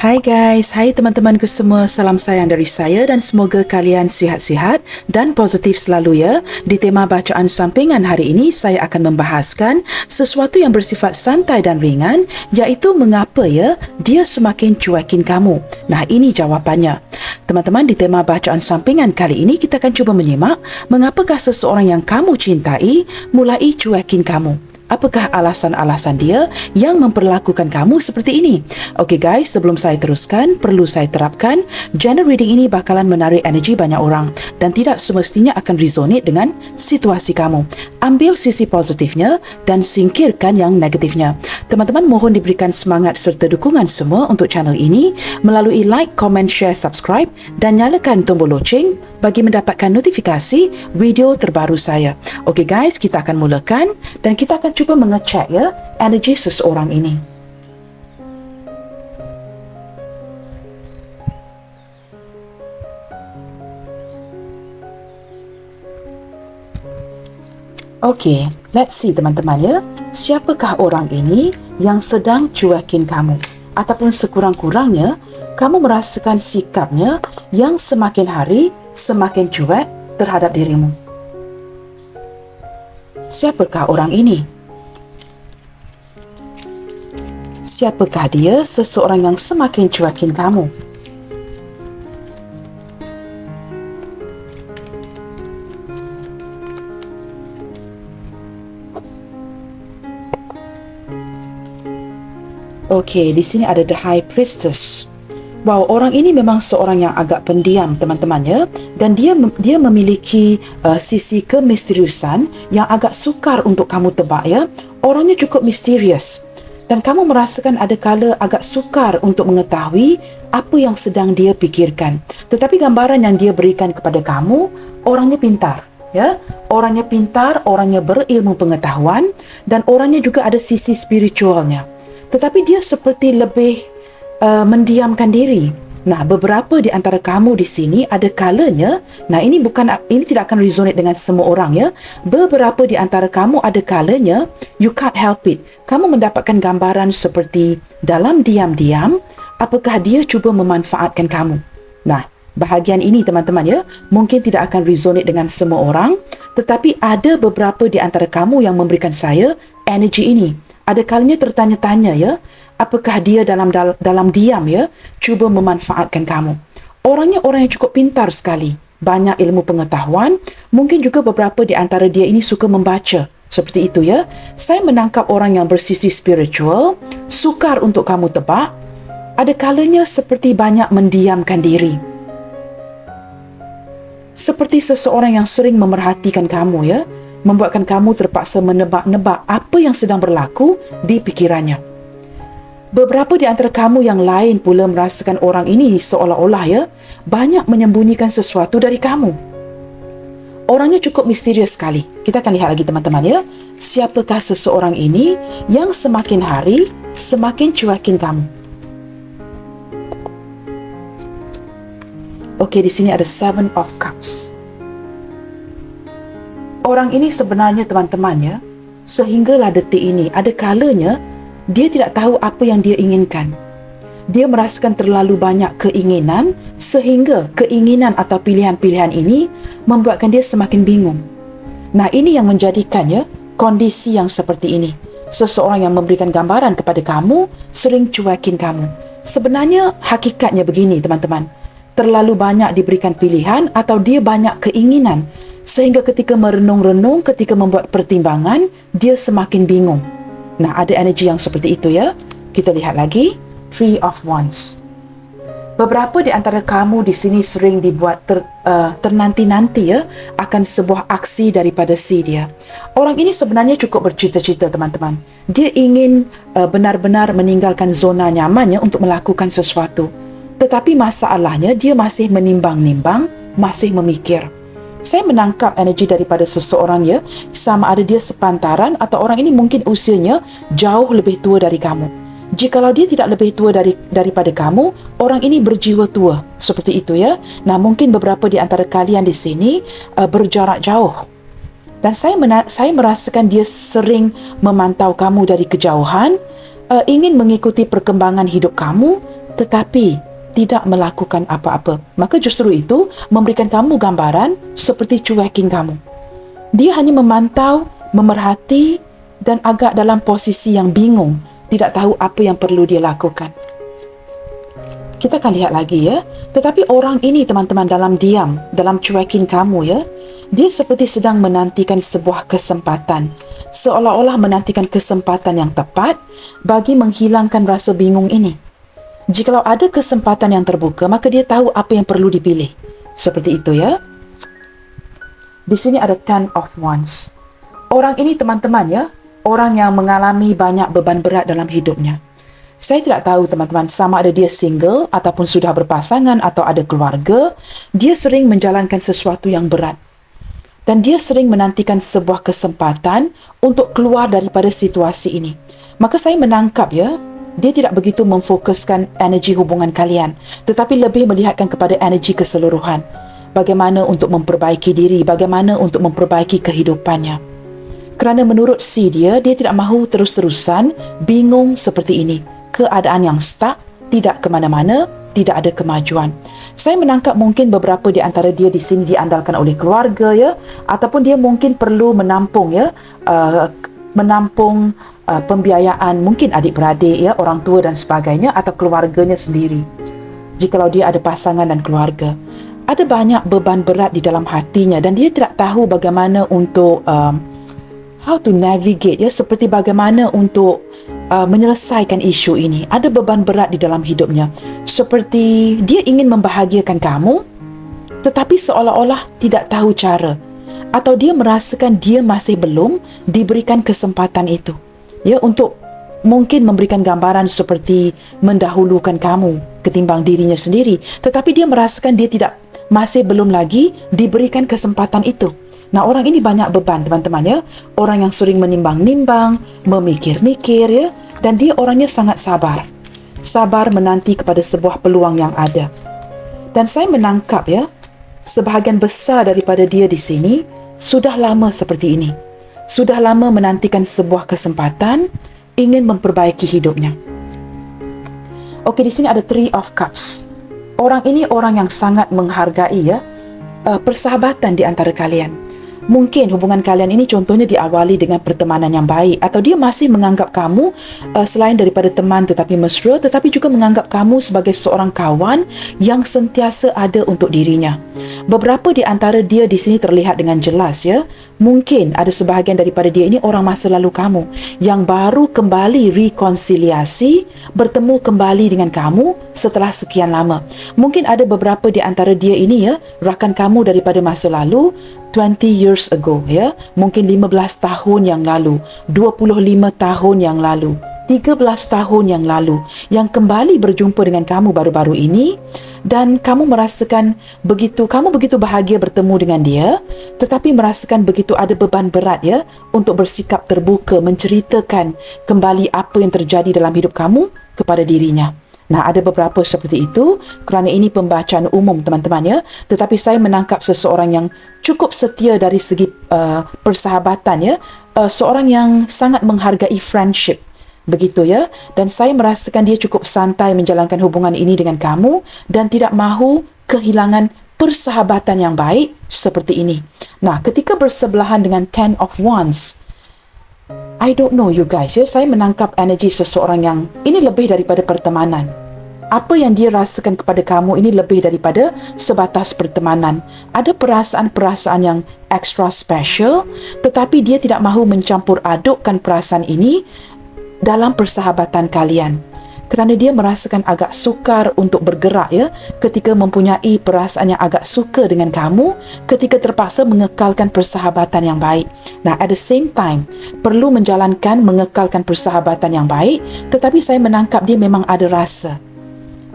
Hai guys, hai teman-temanku semua, salam sayang dari saya dan semoga kalian sihat-sihat dan positif selalu ya. Di tema bacaan sampingan hari ini, saya akan membahaskan sesuatu yang bersifat santai dan ringan, iaitu mengapa ya dia semakin cuekin kamu. Nah, ini jawapannya. Teman-teman, di tema bacaan sampingan kali ini kita akan cuba menyimak mengapakah seseorang yang kamu cintai mulai cuekin kamu. Apakah alasan-alasan dia yang memperlakukan kamu seperti ini? Okey guys, sebelum saya teruskan, perlu saya terapkan, genre reading ini bakalan menarik energi banyak orang dan tidak semestinya akan resonate dengan situasi kamu. Ambil sisi positifnya dan singkirkan yang negatifnya. Teman-teman mohon diberikan semangat serta dukungan semua untuk channel ini melalui like, comment, share, subscribe dan nyalakan tombol loceng bagi mendapatkan notifikasi video terbaru saya. Okey guys, kita akan mulakan dan kita akan cuba mengecek ya energi seseorang ini. Okey, let's see teman-teman ya. Siapakah orang ini yang sedang cuekin kamu? Ataupun sekurang-kurangnya kamu merasakan sikapnya yang semakin hari semakin cuek terhadap dirimu. Siapakah orang ini? Siapakah dia seseorang yang semakin cuekin kamu? Okey, di sini ada The High Priestess. Wow, orang ini memang seorang yang agak pendiam teman-teman ya, dan dia memiliki sisi kemisteriusan yang agak sukar untuk kamu tebak ya. Orangnya cukup misterius dan kamu merasakan ada kala agak sukar untuk mengetahui apa yang sedang dia pikirkan. Tetapi gambaran yang dia berikan kepada kamu, orangnya pintar ya. Orangnya pintar, orangnya berilmu pengetahuan dan orangnya juga ada sisi spiritualnya. Tetapi dia seperti lebih mendiamkan diri. Nah, beberapa di antara kamu di sini ada kalanya, nah ini tidak akan resonate dengan semua orang ya. Beberapa di antara kamu ada kalanya you can't help it. Kamu mendapatkan gambaran seperti dalam diam-diam apakah dia cuba memanfaatkan kamu. Nah, bahagian ini teman-teman ya, mungkin tidak akan resonate dengan semua orang, tetapi ada beberapa di antara kamu yang memberikan saya energi ini. Ada kalanya tertanya-tanya ya, apakah dia dalam diam ya, cuba memanfaatkan kamu. Orangnya orang yang cukup pintar sekali, banyak ilmu pengetahuan, mungkin juga beberapa di antara dia ini suka membaca. Seperti itu ya. Saya menangkap orang yang bersisi spiritual, sukar untuk kamu tebak, ada kalanya seperti banyak mendiamkan diri. Seperti seseorang yang sering memerhatikan kamu ya, membuatkan kamu terpaksa menebak-nebak apa yang sedang berlaku di pikirannya. Beberapa di antara kamu yang lain pula merasakan orang ini seolah-olah ya, banyak menyembunyikan sesuatu dari kamu. Orangnya cukup misterius sekali. Kita akan lihat lagi teman-teman ya. Siapakah seseorang ini yang semakin hari semakin cuekin kamu? Okey, di sini ada Seven of Cups. Orang ini sebenarnya teman-teman ya, sehinggalah detik ini, ada kalanya dia tidak tahu apa yang dia inginkan. Dia merasakan terlalu banyak keinginan sehingga keinginan atau pilihan-pilihan ini membuatkan dia semakin bingung. Nah, ini yang menjadikannya kondisi yang seperti ini. Seseorang yang memberikan gambaran kepada kamu sering cuekin kamu. Sebenarnya hakikatnya begini teman-teman. Terlalu banyak diberikan pilihan atau dia banyak keinginan sehingga ketika merenung-renung, ketika membuat pertimbangan, dia semakin bingung. Nah, ada energi yang seperti itu ya. Kita lihat lagi, Three of Wands. Beberapa di antara kamu di sini sering dibuat ternanti-nanti ya akan sebuah aksi daripada si dia. Orang ini sebenarnya cukup bercita-cita teman-teman. Dia ingin benar-benar meninggalkan zona nyamannya untuk melakukan sesuatu. Tetapi masalahnya dia masih menimbang-nimbang, masih memikir. Saya menangkap energi daripada seseorang ya, sama ada dia sepantaran atau orang ini mungkin usianya jauh lebih tua dari kamu. Jikalau dia tidak lebih tua daripada kamu, orang ini berjiwa tua. Seperti itu ya. Nah, mungkin beberapa di antara kalian di sini berjarak jauh. Dan saya merasakan dia sering memantau kamu dari kejauhan, ingin mengikuti perkembangan hidup kamu, tetapi tidak melakukan apa-apa. Maka justru itu memberikan kamu gambaran seperti cuekin kamu. Dia hanya memantau, memerhati dan agak dalam posisi yang bingung, tidak tahu apa yang perlu dia lakukan. Kita akan lihat lagi ya. Tetapi orang ini teman-teman dalam diam, dalam cuekin kamu ya, dia seperti sedang menantikan sebuah kesempatan. Seolah-olah menantikan kesempatan yang tepat bagi menghilangkan rasa bingung ini. Jikalau ada kesempatan yang terbuka, maka dia tahu apa yang perlu dipilih. Seperti itu ya. Di sini ada 10 of Wands. Orang ini teman-teman ya, orang yang mengalami banyak beban berat dalam hidupnya. Saya tidak tahu teman-teman sama ada dia single ataupun sudah berpasangan atau ada keluarga. Dia sering menjalankan sesuatu yang berat. Dan dia sering menantikan sebuah kesempatan untuk keluar daripada situasi ini. Maka saya menangkap ya, dia tidak begitu memfokuskan energi hubungan kalian, tetapi lebih melihatkan kepada energi keseluruhan. Bagaimana untuk memperbaiki diri, bagaimana untuk memperbaiki kehidupannya. Kerana menurut dia tidak mahu terus-terusan bingung seperti ini. Keadaan yang stuck, tidak ke mana-mana, tidak ada kemajuan. Saya menangkap mungkin beberapa di antara dia di sini diandalkan oleh keluarga ya, ataupun dia mungkin perlu menampung ya, menampung pembiayaan mungkin adik-beradik ya, orang tua dan sebagainya, atau keluarganya sendiri. Jikalau dia ada pasangan dan keluarga, ada banyak beban berat di dalam hatinya dan dia tidak tahu bagaimana untuk how to navigate ya, seperti bagaimana untuk menyelesaikan isu ini. Ada beban berat di dalam hidupnya, seperti dia ingin membahagiakan kamu tetapi seolah-olah tidak tahu cara, atau dia merasakan dia masih belum diberikan kesempatan itu ya, untuk mungkin memberikan gambaran seperti mendahulukan kamu ketimbang dirinya sendiri, tetapi dia merasakan dia masih belum lagi diberikan kesempatan itu. Nah, orang ini banyak beban teman-teman ya. Orang yang sering menimbang-nimbang, memikir-mikir ya, dan dia orangnya sangat sabar. Sabar menanti kepada sebuah peluang yang ada. Dan saya menangkap ya, sebahagian besar daripada dia di sini sudah lama seperti ini. Sudah lama menantikan sebuah kesempatan, ingin memperbaiki hidupnya. Okey, di sini ada 3 of Cups. Orang ini orang yang sangat menghargai ya, persahabatan di antara kalian. Mungkin hubungan kalian ini contohnya diawali dengan pertemanan yang baik, atau dia masih menganggap kamu selain daripada teman tetapi mesra, tetapi juga menganggap kamu sebagai seorang kawan yang sentiasa ada untuk dirinya. Beberapa di antara dia di sini terlihat dengan jelas ya. Mungkin ada sebahagian daripada dia ini orang masa lalu kamu yang baru kembali rekonsiliasi, bertemu kembali dengan kamu setelah sekian lama. Mungkin ada beberapa di antara dia ini ya, rakan kamu daripada masa lalu, 20 years ago ya, mungkin 15 tahun yang lalu, 25 tahun yang lalu, 13 tahun yang lalu, yang kembali berjumpa dengan kamu baru-baru ini, dan kamu merasakan kamu begitu bahagia bertemu dengan dia, tetapi merasakan begitu ada beban berat ya, untuk bersikap terbuka, menceritakan kembali apa yang terjadi dalam hidup kamu kepada dirinya. Nah, ada beberapa seperti itu, kerana ini pembacaan umum teman-teman ya, tetapi saya menangkap seseorang yang cukup setia dari segi persahabatan ya, seorang yang sangat menghargai friendship, begitu ya, dan saya merasakan dia cukup santai menjalankan hubungan ini dengan kamu dan tidak mahu kehilangan persahabatan yang baik seperti ini. Nah, ketika bersebelahan dengan 10 of Wands, I don't know you guys ya, saya menangkap energi seseorang yang ini lebih daripada pertemanan. Apa yang dia rasakan kepada kamu ini lebih daripada sebatas pertemanan. Ada perasaan-perasaan yang extra special, tetapi dia tidak mahu mencampur adukkan perasaan ini dalam persahabatan kalian. Kerana dia merasakan agak sukar untuk bergerak ya, ketika mempunyai perasaan yang agak suka dengan kamu, ketika terpaksa mengekalkan persahabatan yang baik. Nah, at the same time, perlu mengekalkan persahabatan yang baik, tetapi saya menangkap dia memang ada rasa.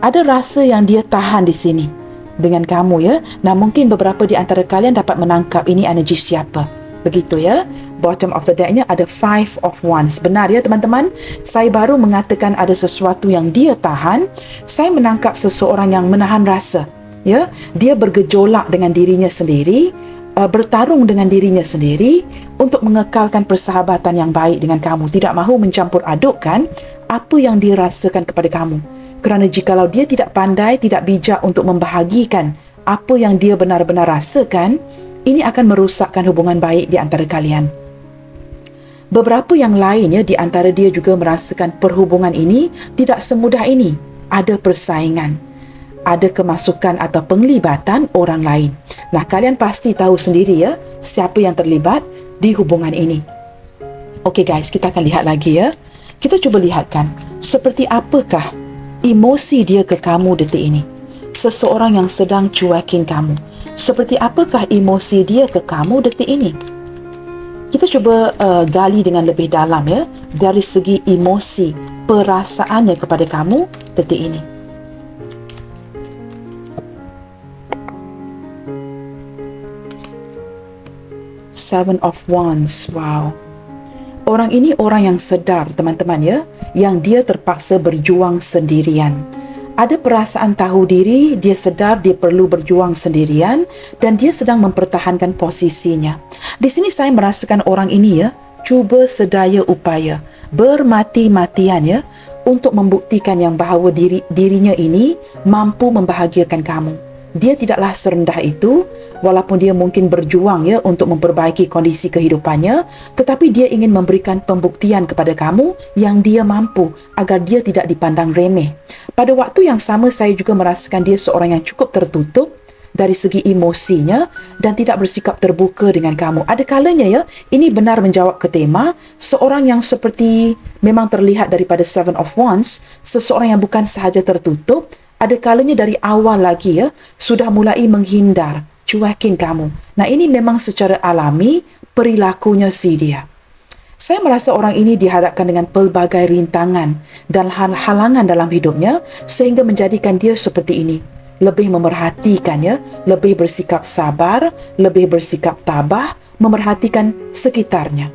Ada rasa yang dia tahan di sini dengan kamu ya. Nah, mungkin beberapa di antara kalian dapat menangkap ini energi siapa. Begitu ya. Bottom of the deck-nya ada 5 of Wands. Benar ya teman-teman? Saya baru mengatakan ada sesuatu yang dia tahan. Saya menangkap seseorang yang menahan rasa. Ya, dia bergejolak dengan dirinya sendiri, bertarung dengan dirinya sendiri untuk mengekalkan persahabatan yang baik dengan kamu, tidak mahu mencampur adukkan apa yang dia rasakan kepada kamu. Kerana jikalau dia tidak pandai, tidak bijak untuk membahagikan apa yang dia benar-benar rasakan, ini akan merosakkan hubungan baik di antara kalian. Beberapa yang lainnya di antara dia juga merasakan perhubungan ini tidak semudah ini. Ada persaingan, ada kemasukan atau penglibatan orang lain. Nah, kalian pasti tahu sendiri ya, siapa yang terlibat di hubungan ini. Okey guys, kita akan lihat lagi ya. Kita cuba lihatkan, seperti apakah emosi dia ke kamu detik ini. Seseorang yang sedang cuekin kamu. Seperti apakah emosi dia ke kamu detik ini. Kita cuba gali dengan lebih dalam ya, dari segi emosi, perasaannya kepada kamu detik ini. Seven of Wands. Wow. Orang ini orang yang sedar, teman-teman ya, yang dia terpaksa berjuang sendirian. Ada perasaan tahu diri, dia sedar dia perlu berjuang sendirian dan dia sedang mempertahankan posisinya. Di sini saya merasakan orang ini ya, cuba sedaya upaya, bermati-matian ya, untuk membuktikan yang bahawa dirinya ini mampu membahagiakan kamu. Dia tidaklah serendah itu, walaupun dia mungkin berjuang ya untuk memperbaiki kondisi kehidupannya, tetapi dia ingin memberikan pembuktian kepada kamu yang dia mampu agar dia tidak dipandang remeh. Pada waktu yang sama, saya juga merasakan dia seorang yang cukup tertutup dari segi emosinya dan tidak bersikap terbuka dengan kamu. Ada kalanya ya, ini benar menjawab ke tema, seorang yang seperti memang terlihat daripada Seven of Wands, seseorang yang bukan sahaja tertutup, ada kalanya dari awal lagi ya, sudah mulai menghindar, cuekin kamu. Nah, ini memang secara alami perilakunya si dia. Saya merasa orang ini dihadapkan dengan pelbagai rintangan dan halangan dalam hidupnya sehingga menjadikan dia seperti ini. Lebih memerhatikan ya, lebih bersikap sabar, lebih bersikap tabah, memerhatikan sekitarnya.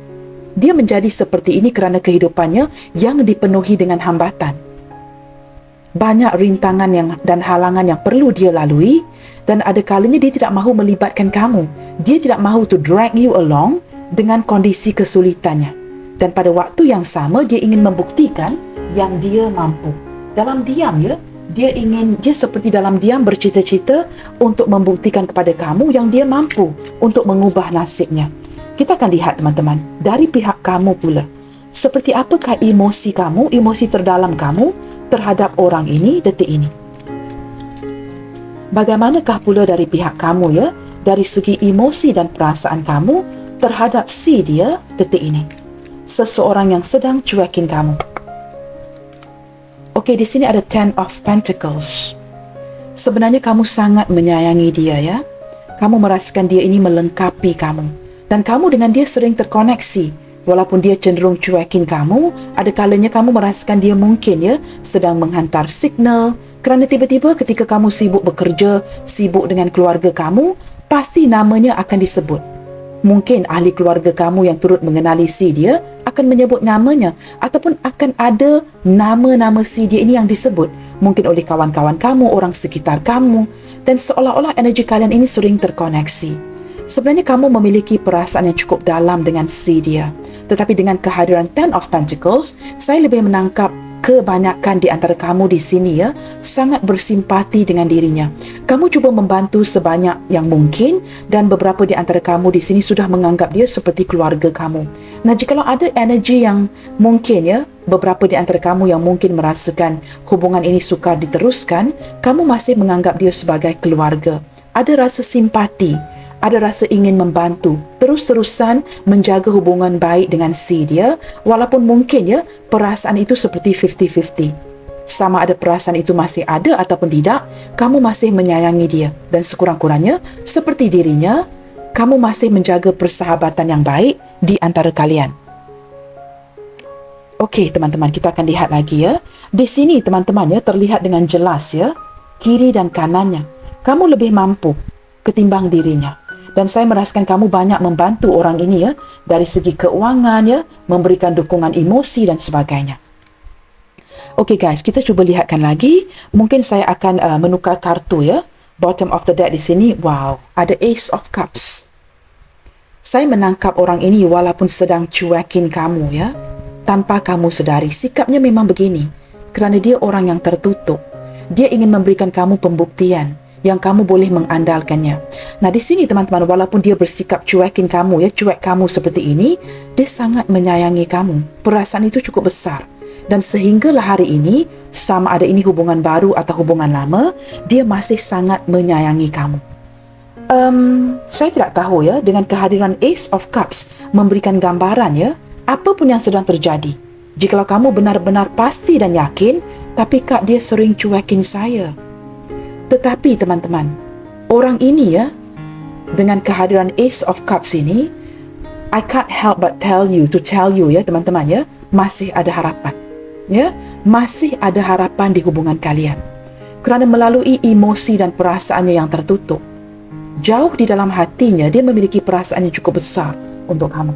Dia menjadi seperti ini kerana kehidupannya yang dipenuhi dengan hambatan. Banyak rintangan dan halangan yang perlu dia lalui dan ada kalanya dia tidak mahu melibatkan kamu. Dia tidak mahu to drag you along dengan kondisi kesulitannya. Dan pada waktu yang sama, dia ingin membuktikan yang dia mampu. Dalam diam ya, dia seperti dalam diam bercita-cita untuk membuktikan kepada kamu yang dia mampu untuk mengubah nasibnya. Kita akan lihat teman-teman, dari pihak kamu pula. Seperti apakah emosi kamu, emosi terdalam kamu terhadap orang ini detik ini. Bagaimanakah pula dari pihak kamu ya, dari segi emosi dan perasaan kamu terhadap si dia detik ini. Seseorang yang sedang cuekin kamu. Okey, di sini ada Ten of Pentacles. Sebenarnya kamu sangat menyayangi dia ya. Kamu merasakan dia ini melengkapi kamu. Dan kamu dengan dia sering terkoneksi. Walaupun dia cenderung cuekin kamu, ada kalanya kamu merasakan dia mungkin ya sedang menghantar signal. Kerana tiba-tiba ketika kamu sibuk bekerja, sibuk dengan keluarga kamu, pasti namanya akan disebut. Mungkin ahli keluarga kamu yang turut mengenali si dia akan menyebut namanya ataupun akan ada nama-nama si dia ini yang disebut. Mungkin oleh kawan-kawan kamu, orang sekitar kamu. Dan seolah-olah energi kalian ini sering terkoneksi. Sebenarnya kamu memiliki perasaan yang cukup dalam dengan si dia. Tetapi dengan kehadiran Ten of Pentacles, saya lebih menangkap kebanyakan di antara kamu di sini ya, sangat bersimpati dengan dirinya. Kamu cuba membantu sebanyak yang mungkin dan beberapa di antara kamu di sini sudah menganggap dia seperti keluarga kamu. Nah, jikalau ada energi yang mungkin ya, beberapa di antara kamu yang mungkin merasakan hubungan ini sukar diteruskan, kamu masih menganggap dia sebagai keluarga. Ada rasa simpati, ada rasa ingin membantu, terus-terusan menjaga hubungan baik dengan si dia, walaupun mungkin ya perasaan itu seperti 50-50. Sama ada perasaan itu masih ada ataupun tidak, kamu masih menyayangi dia. Dan sekurang-kurangnya, seperti dirinya, kamu masih menjaga persahabatan yang baik di antara kalian. Okey teman-teman, kita akan lihat lagi ya. Di sini teman-teman ya, terlihat dengan jelas ya, kiri dan kanannya. Kamu lebih mampu ketimbang dirinya. Dan saya merasakan kamu banyak membantu orang ini ya, dari segi keuangan ya, memberikan dukungan emosi dan sebagainya. Okey guys, kita cuba lihatkan lagi. Mungkin saya akan menukar kartu ya. Bottom of the deck di sini, wow, ada Ace of Cups. Saya menangkap orang ini walaupun sedang cuekin kamu ya. Tanpa kamu sedari, sikapnya memang begini. Kerana dia orang yang tertutup. Dia ingin memberikan kamu pembuktian yang kamu boleh mengandalkannya. Nah, di sini teman-teman, walaupun dia bersikap cuekin kamu ya, cuek kamu seperti ini, dia sangat menyayangi kamu. Perasaan itu cukup besar. Dan sehinggalah hari ini, sama ada ini hubungan baru atau hubungan lama, dia masih sangat menyayangi kamu. Saya tidak tahu ya, dengan kehadiran Ace of Cups memberikan gambaran ya, apa pun yang sedang terjadi. Jikalau kamu benar-benar pasti dan yakin, tapi Kak, dia sering cuekin saya. Tetapi teman-teman, orang ini ya, dengan kehadiran Ace of Cups ini, I can't help but tell you ya teman-teman ya, masih ada harapan. Ya, masih ada harapan di hubungan kalian. Kerana melalui emosi dan perasaannya yang tertutup, jauh di dalam hatinya, dia memiliki perasaan yang cukup besar untuk kamu.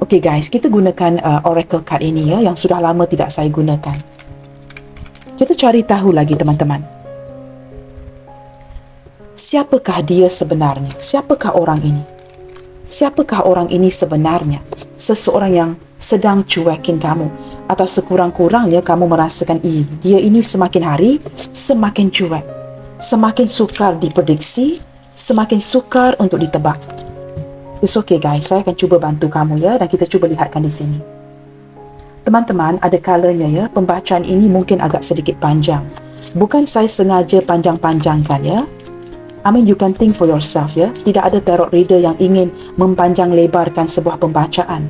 Okay guys, kita gunakan Oracle card ini ya, yang sudah lama tidak saya gunakan. Kita cari tahu lagi teman-teman. Siapakah dia sebenarnya? Siapakah orang ini? Siapakah orang ini sebenarnya? Seseorang yang sedang cuekin kamu. Atau sekurang-kurangnya kamu merasakan dia ini semakin hari semakin cuek. Semakin sukar diprediksi, semakin sukar untuk ditebak. It's okay guys, saya akan cuba bantu kamu ya, dan kita cuba lihatkan di sini. Teman-teman, ada kalanya ya, pembacaan ini mungkin agak sedikit panjang. Bukan saya sengaja panjang-panjangkan ya. I mean, you can think for yourself ya. Tidak ada tarot reader yang ingin mempanjang lebarkan sebuah pembacaan.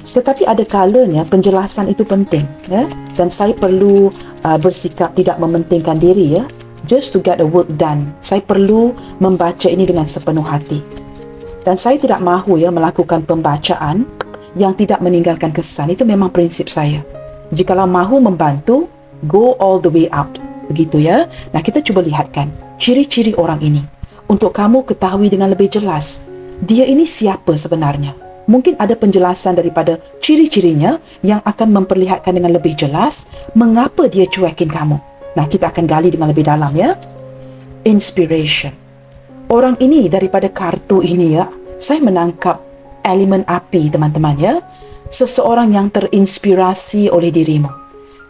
Tetapi ada kalanya penjelasan itu penting ya, dan saya perlu bersikap tidak mementingkan diri ya. Just to get the work done. Saya perlu membaca ini dengan sepenuh hati. Dan saya tidak mahu ya melakukan pembacaan yang tidak meninggalkan kesan. Itu memang prinsip saya. Jikalau mahu membantu, go all the way out. Begitu ya. Nah, kita cuba lihatkan ciri-ciri orang ini. Untuk kamu ketahui dengan lebih jelas, dia ini siapa sebenarnya. Mungkin ada penjelasan daripada ciri-cirinya yang akan memperlihatkan dengan lebih jelas mengapa dia cuekin kamu. Nah, kita akan gali dengan lebih dalam ya. Inspiration. Orang ini daripada kartu ini ya, saya menangkap elemen api teman-teman ya. Seseorang yang terinspirasi oleh dirimu.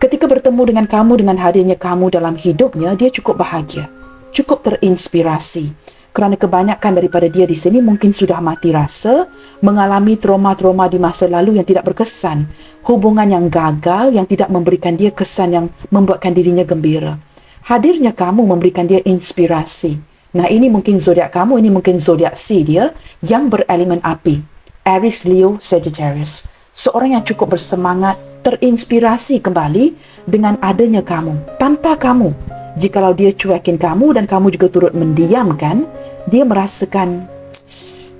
Ketika bertemu dengan kamu, dengan hadirnya kamu dalam hidupnya, dia cukup bahagia. Cukup terinspirasi. Kerana kebanyakan daripada dia di sini mungkin sudah mati rasa, mengalami trauma-trauma di masa lalu yang tidak berkesan, hubungan yang gagal yang tidak memberikan dia kesan yang membuatkan dirinya gembira. Hadirnya kamu memberikan dia inspirasi. Nah, ini mungkin zodiak kamu, ini mungkin zodiak C dia yang berelemen api. Aries, Leo, Sagittarius. Seorang yang cukup bersemangat, terinspirasi kembali dengan adanya kamu. Tanpa kamu, jikalau dia cuekin kamu dan kamu juga turut mendiamkan, dia merasakan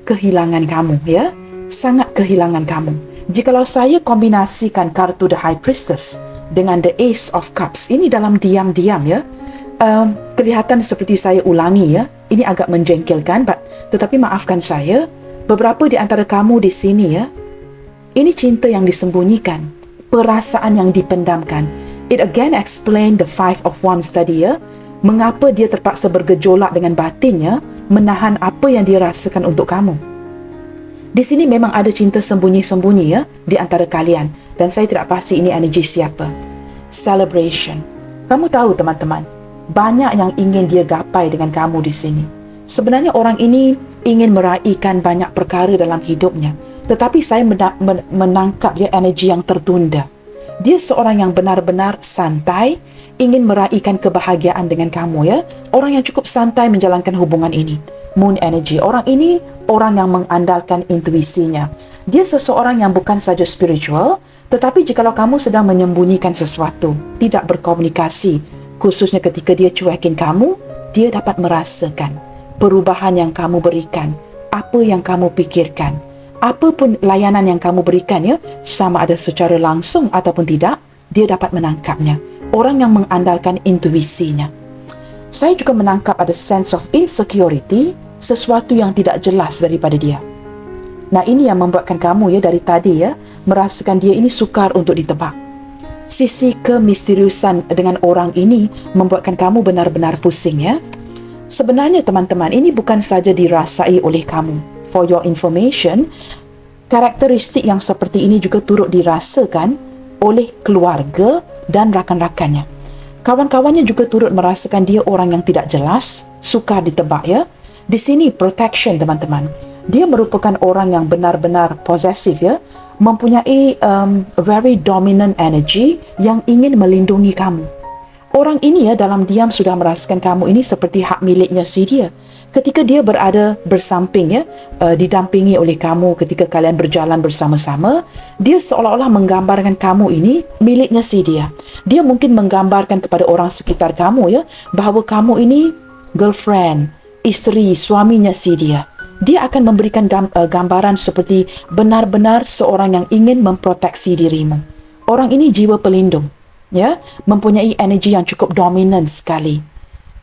kehilangan kamu ya, sangat kehilangan kamu. Jikalau saya kombinasikan kartu The High Priestess dengan The Ace of Cups, ini dalam diam-diam ya, kelihatan seperti saya ulangi ya, ini agak menjengkelkan, tetapi maafkan saya, beberapa di antara kamu di sini ya, ini cinta yang disembunyikan, perasaan yang dipendamkan. It again explain the Five of Wands tadi ya, mengapa dia terpaksa bergejolak dengan batinnya, menahan apa yang dia rasakan untuk kamu. Di sini memang ada cinta sembunyi-sembunyi ya di antara kalian, dan saya tidak pasti ini energi siapa. Celebration. Kamu tahu teman-teman, banyak yang ingin dia gapai dengan kamu di sini. Sebenarnya orang ini ingin meraihkan banyak perkara dalam hidupnya, tetapi saya menangkap dia energi yang tertunda. Dia seorang yang benar-benar santai, ingin meraihkan kebahagiaan dengan kamu ya. Orang yang cukup santai menjalankan hubungan ini. Moon energy. Orang ini orang yang mengandalkan intuisinya. Dia seseorang yang bukan saja spiritual, tetapi jikalau kamu sedang menyembunyikan sesuatu, tidak berkomunikasi, khususnya ketika dia cuekin kamu, dia dapat merasakan perubahan yang kamu berikan, apa yang kamu pikirkan. Apapun layanan yang kamu berikan ya, sama ada secara langsung ataupun tidak, dia dapat menangkapnya. Orang yang mengandalkan intuisinya. Saya juga menangkap ada sense of insecurity, sesuatu yang tidak jelas daripada dia. Nah, ini yang membuatkan kamu ya dari tadi ya, merasakan dia ini sukar untuk ditebak. Sisi kemisteriusan dengan orang ini membuatkan kamu benar-benar pusing ya. Sebenarnya teman-teman, ini bukan saja dirasai oleh kamu. for your information, karakteristik yang seperti ini juga turut dirasakan oleh keluarga dan rakan-rakannya. Kawan-kawannya juga turut merasakan dia orang yang tidak jelas, sukar ditebak ya. Di sini protection teman-teman. Dia merupakan orang yang benar-benar possessive ya, mempunyai very dominant energy yang ingin melindungi kamu. Orang ini ya dalam diam sudah merasakan kamu ini seperti hak miliknya si dia. Ketika dia berada bersamping ya, didampingi oleh kamu ketika kalian berjalan bersama-sama, dia seolah-olah menggambarkan kamu ini miliknya si dia. Dia mungkin menggambarkan kepada orang sekitar kamu ya, bahawa kamu ini girlfriend, isteri, suaminya si dia. Dia akan memberikan gambaran seperti benar-benar seorang yang ingin memproteksi dirimu. Orang ini jiwa pelindung, ya, mempunyai energi yang cukup dominan sekali.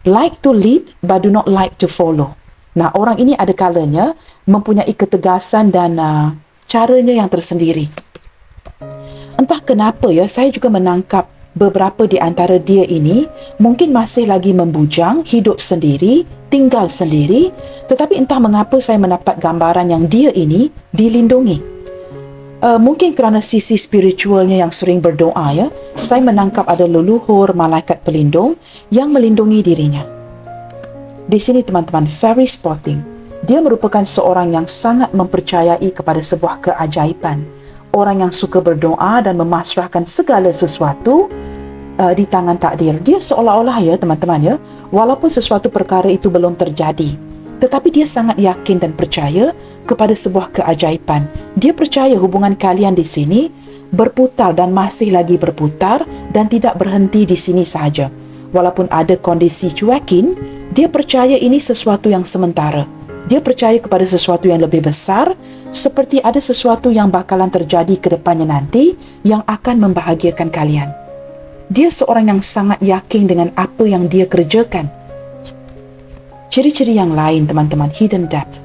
Like to lead but do not like to follow. Nah, orang ini ada kalanya mempunyai ketegasan dan caranya yang tersendiri. Entah kenapa ya, saya juga menangkap beberapa di antara dia ini mungkin masih lagi membujang, hidup sendiri, tinggal sendiri, tetapi entah mengapa saya mendapat gambaran yang dia ini dilindungi. Mungkin kerana sisi spiritualnya yang sering berdoa ya, saya menangkap ada leluhur malaikat pelindung yang melindungi dirinya. Di sini teman-teman, very spotting. Dia merupakan seorang yang sangat mempercayai kepada sebuah keajaiban. Orang yang suka berdoa dan memasrahkan segala sesuatu di tangan takdir. Dia seolah-olah ya teman-teman ya, walaupun sesuatu perkara itu belum terjadi, tetapi dia sangat yakin dan percaya kepada sebuah keajaiban. Dia percaya hubungan kalian di sini berputar dan masih lagi berputar dan tidak berhenti di sini sahaja. Walaupun ada kondisi cuekin, dia percaya ini sesuatu yang sementara. Dia percaya kepada sesuatu yang lebih besar, seperti ada sesuatu yang bakalan terjadi ke depannya nanti yang akan membahagiakan kalian. Dia seorang yang sangat yakin dengan apa yang dia kerjakan. Ciri-ciri yang lain teman-teman, hidden depth.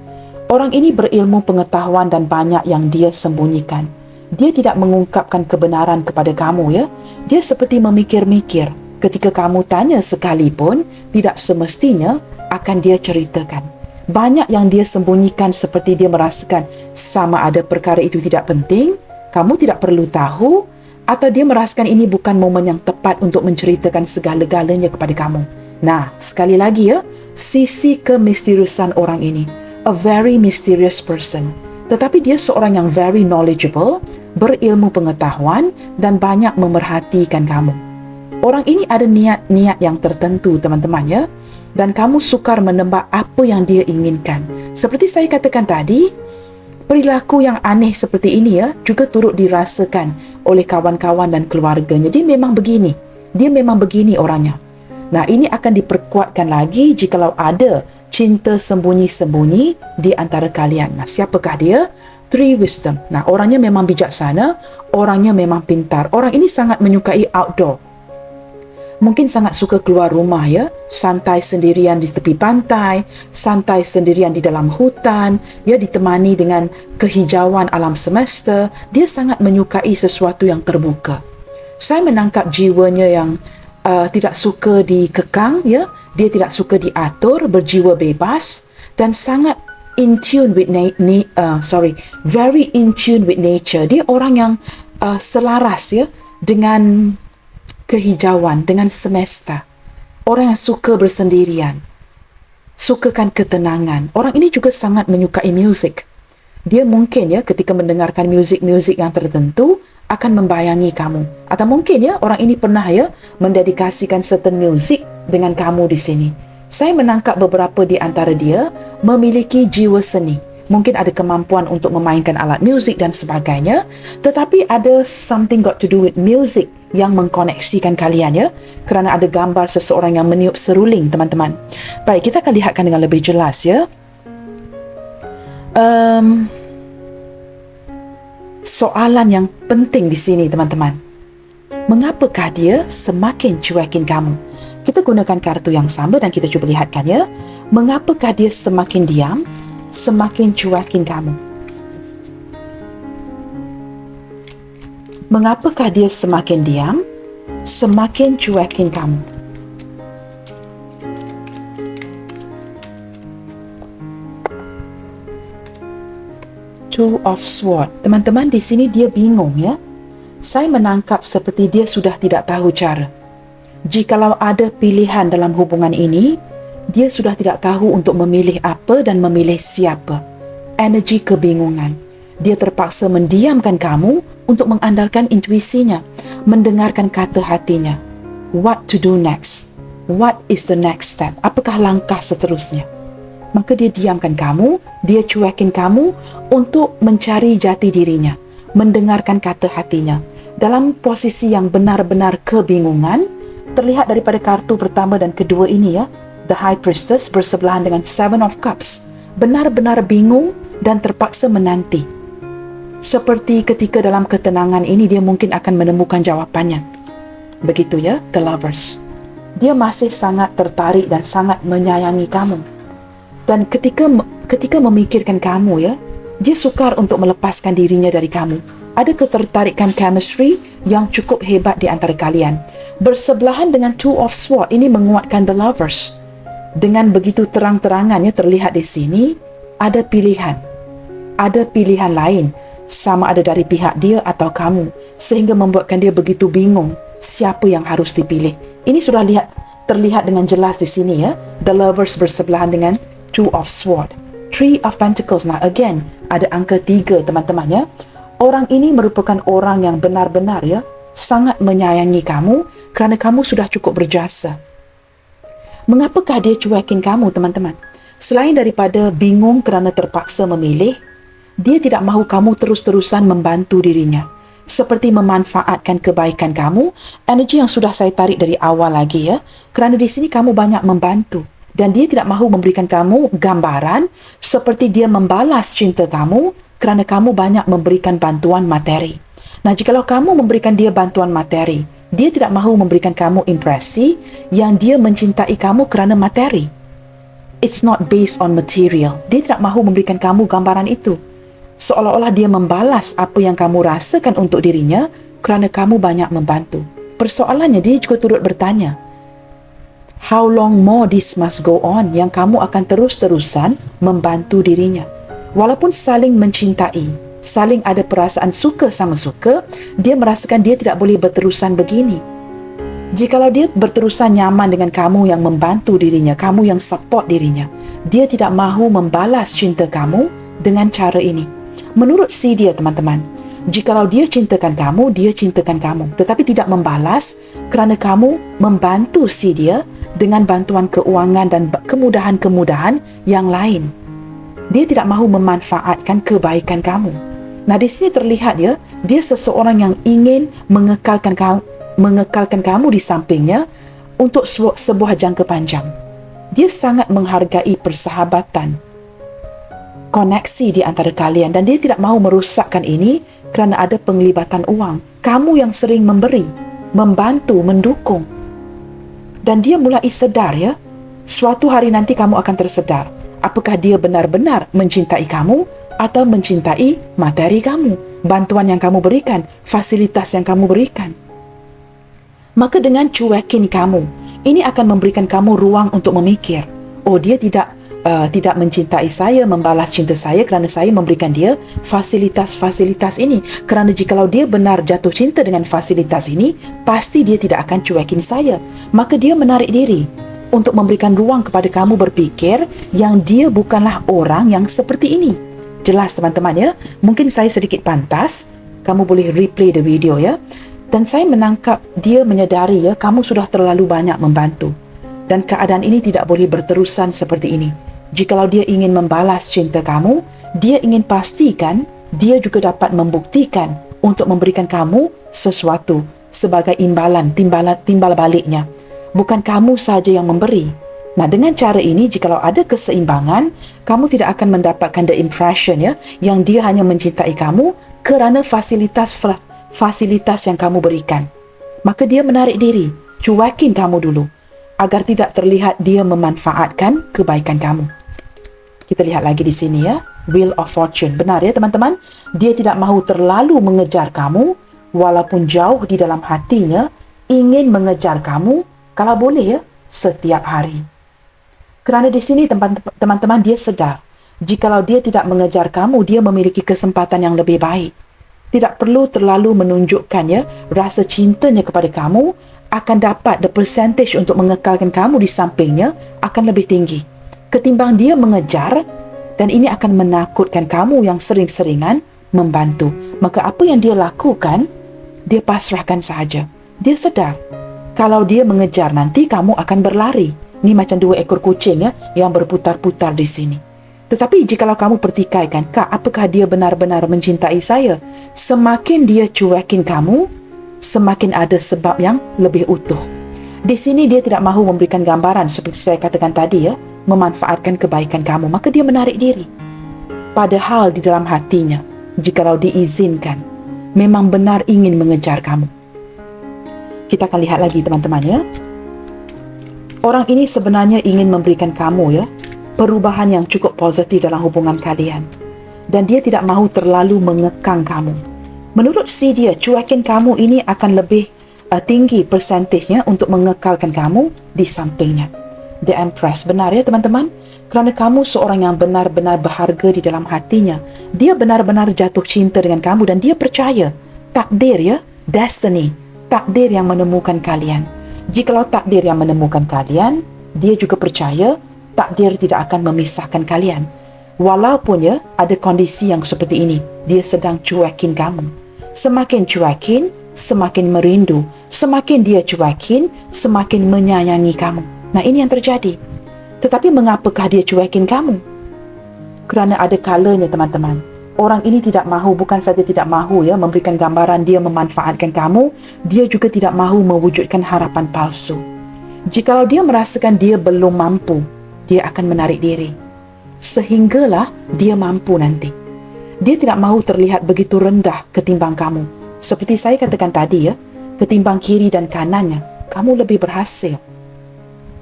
Orang ini berilmu pengetahuan dan banyak yang dia sembunyikan. Dia tidak mengungkapkan kebenaran kepada kamu ya. Dia seperti memikir-mikir. Ketika kamu tanya sekalipun, tidak semestinya akan dia ceritakan. Banyak yang dia sembunyikan seperti dia merasakan sama ada perkara itu tidak penting, kamu tidak perlu tahu, atau dia merasakan ini bukan momen yang tepat untuk menceritakan segala-galanya kepada kamu. Nah, sekali lagi ya, sisi kemisteriusan orang ini. A very mysterious person. Tetapi dia seorang yang very knowledgeable, berilmu pengetahuan dan banyak memerhatikan kamu. Orang ini ada niat-niat yang tertentu teman-teman ya, dan kamu sukar menebak apa yang dia inginkan. Seperti saya katakan tadi, perilaku yang aneh seperti ini ya juga turut dirasakan oleh kawan-kawan dan keluarganya. Dia memang begini. Dia memang begini orangnya. Nah, ini akan diperkuatkan lagi jikalau ada cinta sembunyi-sembunyi di antara kalian. Nah, siapakah dia? Three wisdom. Nah, orangnya memang bijaksana, orangnya memang pintar. Orang ini sangat menyukai outdoor. Mungkin sangat suka keluar rumah ya, santai sendirian di tepi pantai, santai sendirian di dalam hutan, ya ditemani dengan kehijauan alam semesta. Dia sangat menyukai sesuatu yang terbuka. Saya menangkap jiwanya yang tidak suka dikekang ya, dia tidak suka diatur, berjiwa bebas dan sangat in tune with very in tune with nature. Dia orang yang selaras ya dengan kehijauan, dengan semesta. Orang yang suka bersendirian, sukakan ketenangan. Orang ini juga sangat menyukai muzik. Dia mungkin ya ketika mendengarkan muzik-muzik yang tertentu akan membayangi kamu. Atau mungkin ya orang ini pernah ya mendedikasikan certain muzik dengan kamu di sini. Saya menangkap beberapa di antara dia memiliki jiwa seni. Mungkin ada kemampuan untuk memainkan alat muzik dan sebagainya, tetapi ada something got to do with music yang mengkoneksikan kalian ya, kerana ada gambar seseorang yang meniup seruling teman-teman. Baik, kita akan lihatkan dengan lebih jelas ya. Soalan yang penting di sini teman-teman, mengapakah dia semakin cuekin kamu? Kita gunakan kartu yang sama dan kita cuba lihatkan ya. Mengapakah dia semakin diam, semakin cuekin kamu? Mengapakah dia semakin diam, semakin cuekin kamu? Two of Swords. Teman-teman, di sini dia bingung ya. Saya menangkap seperti dia sudah tidak tahu cara. Jikalau ada pilihan dalam hubungan ini, dia sudah tidak tahu untuk memilih apa dan memilih siapa. Energi kebingungan. Dia terpaksa mendiamkan kamu untuk mengandalkan intuisinya, mendengarkan kata hatinya. What to do next? What is the next step? Apakah langkah seterusnya? Maka dia diamkan kamu, dia cuekin kamu untuk mencari jati dirinya, mendengarkan kata hatinya. Dalam posisi yang benar-benar kebingungan, terlihat daripada kartu pertama dan kedua ini ya, The High Priestess bersebelahan dengan Seven of Cups. Benar-benar bingung dan terpaksa menanti. Seperti ketika dalam ketenangan ini dia mungkin akan menemukan jawapannya. Begitu ya, The Lovers. Dia masih sangat tertarik dan sangat menyayangi kamu. Dan ketika memikirkan kamu ya, dia sukar untuk melepaskan dirinya dari kamu. Ada ketertarikan chemistry yang cukup hebat di antara kalian. Bersebelahan dengan Two of Swords ini menguatkan The Lovers. Dengan begitu terang-terangannya terlihat di sini, ada pilihan. Ada pilihan lain, sama ada dari pihak dia atau kamu, sehingga membuatkan dia begitu bingung siapa yang harus dipilih. Ini sudah terlihat dengan jelas di sini ya. The Lovers bersebelahan dengan Two of Swords. Three of Pentacles. Nah, again, ada angka 3 teman-teman ya. Orang ini merupakan orang yang benar-benar ya, sangat menyayangi kamu kerana kamu sudah cukup berjasa. Mengapakah dia cuekin kamu, teman-teman? Selain daripada bingung kerana terpaksa memilih, dia tidak mahu kamu terus-terusan membantu dirinya. Seperti memanfaatkan kebaikan kamu, energi yang sudah saya tarik dari awal lagi ya, kerana di sini kamu banyak membantu. Dan dia tidak mahu memberikan kamu gambaran seperti dia membalas cinta kamu kerana kamu banyak memberikan bantuan materi. Nah, jikalau kamu memberikan dia bantuan materi, dia tidak mahu memberikan kamu impresi yang dia mencintai kamu kerana materi. It's not based on material. Dia tidak mahu memberikan kamu gambaran itu. Seolah-olah dia membalas apa yang kamu rasakan untuk dirinya kerana kamu banyak membantu. Persoalannya, dia juga turut bertanya, how long more this must go on, yang kamu akan terus-terusan membantu dirinya. Walaupun saling mencintai, saling ada perasaan suka sama suka, dia merasakan dia tidak boleh berterusan begini. Jikalau dia berterusan nyaman dengan kamu yang membantu dirinya, kamu yang support dirinya, dia tidak mahu membalas cinta kamu dengan cara ini. Menurut si dia, teman-teman, jikalau dia cintakan kamu, dia cintakan kamu, tetapi tidak membalas kerana kamu membantu si dia dengan bantuan keuangan dan kemudahan-kemudahan yang lain. Dia tidak mahu memanfaatkan kebaikan kamu. Nah, di sini terlihat ya, dia seseorang yang ingin mengekalkan kamu di sampingnya untuk sebuah jangka panjang. Dia sangat menghargai persahabatan, koneksi di antara kalian, dan dia tidak mahu merosakkan ini kerana ada penglibatan uang. Kamu yang sering memberi, membantu, mendukung. Dan dia mulai sedar ya, suatu hari nanti kamu akan tersedar. Apakah dia benar-benar mencintai kamu atau mencintai materi kamu, bantuan yang kamu berikan, fasilitas yang kamu berikan. Maka dengan cuekin kamu, ini akan memberikan kamu ruang untuk memikir, oh, dia tidak mencintai saya, membalas cinta saya kerana saya memberikan dia fasilitas-fasilitas ini. Kerana jikalau dia benar jatuh cinta dengan fasilitas ini, pasti dia tidak akan cuekin saya. Maka dia menarik diri untuk memberikan ruang kepada kamu berfikir yang dia bukanlah orang yang seperti ini. Jelas, teman-teman ya? Mungkin saya sedikit pantas, kamu boleh replay the video ya. Dan saya menangkap dia menyedari ya, kamu sudah terlalu banyak membantu. Dan keadaan ini tidak boleh berterusan seperti ini. Jikalau dia ingin membalas cinta kamu, dia ingin pastikan dia juga dapat membuktikan untuk memberikan kamu sesuatu sebagai timbal baliknya. Bukan kamu saja yang memberi. Nah, dengan cara ini, jikalau ada keseimbangan, kamu tidak akan mendapatkan the impression ya, yang dia hanya mencintai kamu kerana fasilitas yang kamu berikan. Maka dia menarik diri, cuekin kamu dulu, agar tidak terlihat dia memanfaatkan kebaikan kamu. Kita lihat lagi di sini ya, Wheel of Fortune. Benar ya, teman-teman? Dia tidak mahu terlalu mengejar kamu, walaupun jauh di dalam hatinya ingin mengejar kamu, kalau boleh ya, setiap hari. Kerana di sini teman-teman dia sedar, Jikalau dia tidak mengejar kamu, dia memiliki kesempatan yang lebih baik. Tidak perlu terlalu menunjukkan rasa cintanya kepada kamu, akan dapat the percentage untuk mengekalkan kamu di sampingnya akan lebih tinggi ketimbang dia mengejar, dan ini akan menakutkan kamu yang sering-seringan membantu. Maka apa yang dia lakukan, dia pasrahkan sahaja. Dia sedar kalau dia mengejar nanti kamu akan berlari. Ni macam 2 ekor kucing yang berputar-putar di sini. Tetapi jikalau kamu pertikaikan, Kak, apakah dia benar-benar mencintai saya? Semakin dia cuekin kamu, semakin ada sebab yang lebih utuh. Di sini dia tidak mahu memberikan gambaran seperti saya katakan tadi memanfaatkan kebaikan kamu, maka dia menarik diri. Padahal di dalam hatinya, jikalau diizinkan, memang benar ingin mengejar kamu. Kita akan lihat lagi teman-teman Orang ini sebenarnya ingin memberikan kamu perubahan yang cukup positif dalam hubungan kalian. Dan dia tidak mahu terlalu mengekang kamu. Menurut dia, cuekin kamu ini akan lebih tinggi persentasenya untuk mengekalkan kamu di sampingnya. The Empress, benar teman-teman? Kerana kamu seorang yang benar-benar berharga di dalam hatinya. Dia benar-benar jatuh cinta dengan kamu dan dia percaya takdir destiny, takdir yang menemukan kalian. Jikalau takdir yang menemukan kalian, dia juga percaya takdir tidak akan memisahkan kalian. Walaupun ada kondisi yang seperti ini, dia sedang cuekin kamu. Semakin cuekin, semakin merindu. Semakin dia cuekin, semakin menyayangi kamu. Nah, ini yang terjadi. Tetapi mengapakah dia cuekin kamu? Kerana ada kalanya teman-teman, orang ini tidak mahu, bukan saja tidak mahu memberikan gambaran dia memanfaatkan kamu, dia juga tidak mahu mewujudkan harapan palsu. Jikalau dia merasakan dia belum mampu, dia akan menarik diri. Sehinggalah dia mampu nanti. Dia tidak mahu terlihat begitu rendah ketimbang kamu. Seperti saya katakan tadi ketimbang kiri dan kanannya, kamu lebih berhasil.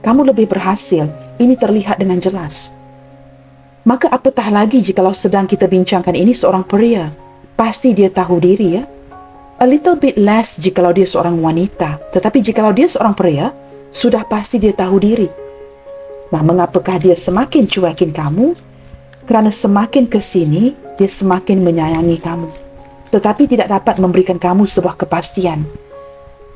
Kamu lebih berhasil. Ini terlihat dengan jelas. Maka apatah lagi jikalau sedang kita bincangkan ini seorang pria. Pasti dia tahu diri A little bit less jikalau dia seorang wanita. Tetapi jikalau dia seorang pria, sudah pasti dia tahu diri. Nah, mengapakah dia semakin cuekin kamu? Kerana semakin ke sini, dia semakin menyayangi kamu. Tetapi tidak dapat memberikan kamu sebuah kepastian.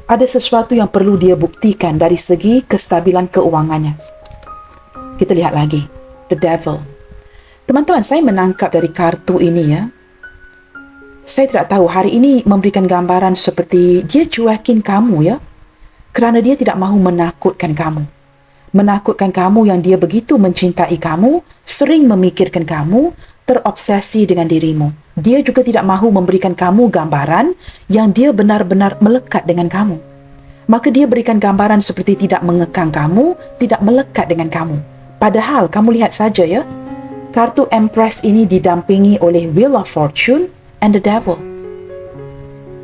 Ada sesuatu yang perlu dia buktikan dari segi kestabilan keuangannya. Kita lihat lagi. The Devil. Teman-teman, saya menangkap dari kartu ini Saya tidak tahu hari ini memberikan gambaran seperti dia cuekin kamu kerana dia tidak mahu menakutkan kamu. Menakutkan kamu yang dia begitu mencintai kamu, sering memikirkan kamu, terobsesi dengan dirimu. Dia juga tidak mahu memberikan kamu gambaran yang dia benar-benar melekat dengan kamu. Maka dia berikan gambaran seperti tidak mengekang kamu, tidak melekat dengan kamu. Padahal kamu lihat saja kartu Empress ini didampingi oleh Wheel of Fortune and the Devil.